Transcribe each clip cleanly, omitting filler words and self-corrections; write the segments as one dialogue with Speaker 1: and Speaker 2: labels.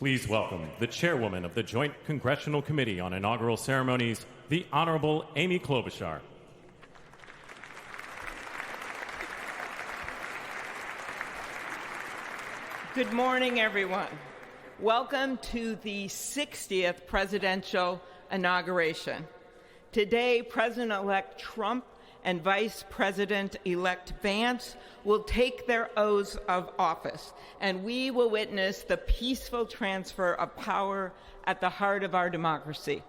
Speaker 1: Please welcome the chairwoman of the Joint Congressional Committee on Inaugural Ceremonies, the Honorable Amy Klobuchar.
Speaker 2: Good morning, everyone. Welcome to the 60th presidential inauguration. Today, President-elect Trump and Vice President-elect Vance will take their oaths of office, and we will witness the peaceful transfer of power at the heart of our democracy.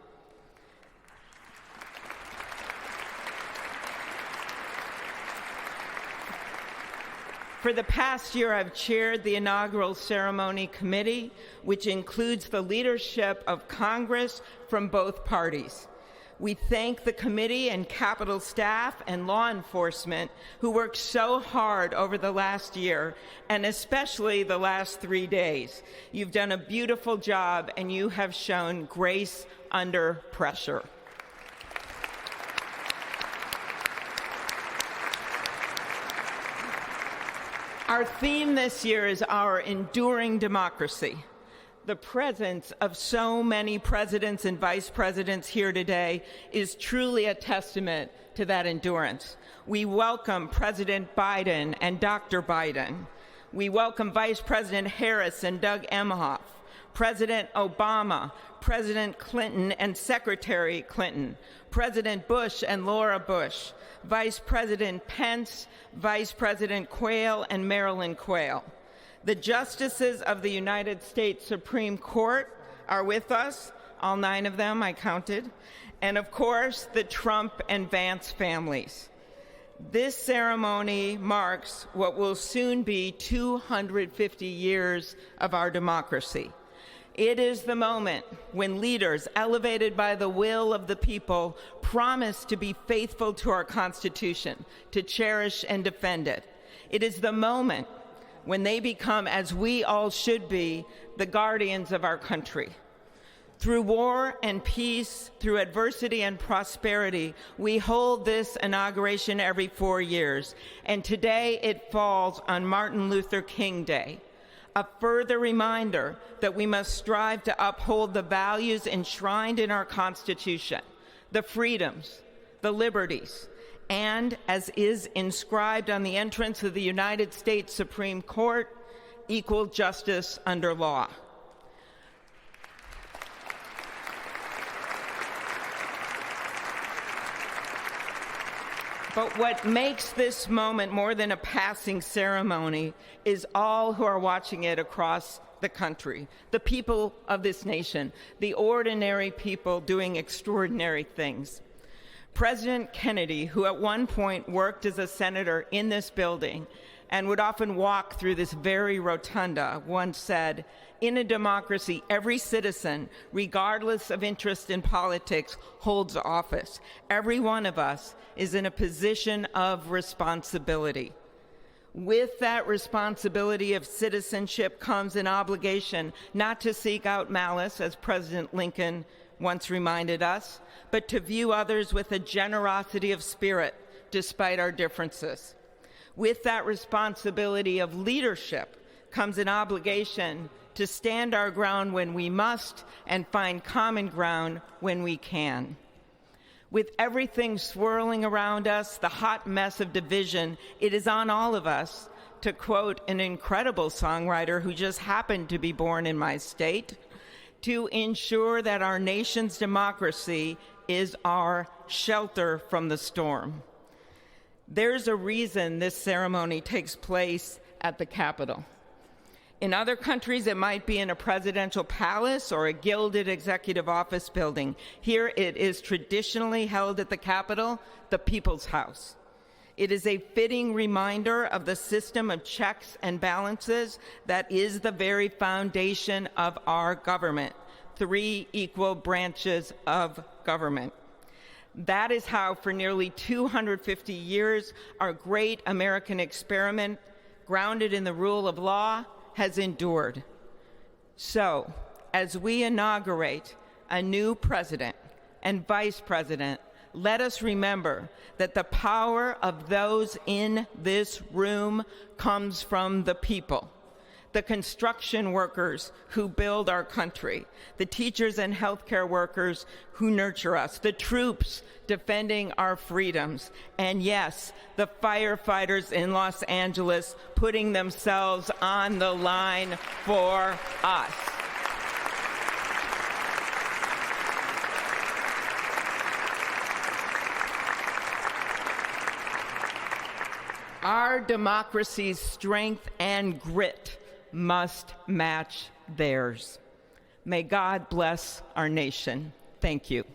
Speaker 2: For the past year, I've chaired the inaugural ceremony committee, which includes the leadership of Congress from both parties. We thank the committee and Capitol staff and law enforcement who worked so hard over the last year, and especially the last 3 days. You've done a beautiful job, and you have shown grace under pressure. Our theme this year is our enduring democracy. The presence of so many presidents and vice presidents here today is truly a testament to that endurance. We welcome President Biden and Dr. Biden. We welcome Vice President Harris and Doug Emhoff, President Obama, President Clinton and Secretary Clinton, President Bush and Laura Bush, Vice President Pence, Vice President Quayle and Marilyn Quayle. The justices of the United States Supreme Court are with us, all 9 of them, I counted, and of course, the Trump and Vance families. This ceremony marks what will soon be 250 years of our democracy. It is the moment when leaders, elevated by the will of the people, promise to be faithful to our Constitution, to cherish and defend it. It is the moment when they become, as we all should be, the guardians of our country. Through war and peace, through adversity and prosperity, we hold this inauguration every 4 years, and today it falls on Martin Luther King Day, a further reminder that we must strive to uphold the values enshrined in our Constitution, the freedoms, the liberties, and, as is inscribed on the entrance of the United States Supreme Court, equal justice under law. But what makes this moment more than a passing ceremony is all who are watching it across the country, the people of this nation, the ordinary people doing extraordinary things. President Kennedy, who at one point worked as a senator in this building and would often walk through this very rotunda, once said, "In a democracy, every citizen, regardless of interest in politics, holds office. Every one of us is in a position of responsibility." With that responsibility of citizenship comes an obligation not to seek out malice, as President Lincoln once reminded us, but to view others with a generosity of spirit despite our differences. With that responsibility of leadership comes an obligation to stand our ground when we must and find common ground when we can. With everything swirling around us, the hot mess of division, it is on all of us, to quote an incredible songwriter who just happened to be born in my state, to ensure that our nation's democracy is our shelter from the storm. There's a reason this ceremony takes place at the Capitol. In other countries, it might be in a presidential palace or a gilded executive office building. Here it is traditionally held at the Capitol, the People's House. It is a fitting reminder of the system of checks and balances that is the very foundation of our government, 3 equal branches of government. That is how, for nearly 250 years, our great American experiment, grounded in the rule of law, has endured. So, as we inaugurate a new president and vice president, let us remember that the power of those in this room comes from the people. the construction workers who build our country, the teachers and healthcare workers who nurture us, the troops defending our freedoms, and yes, the firefighters in Los Angeles putting themselves on the line for us. Our democracy's strength and grit must match theirs. May God bless our nation. Thank you.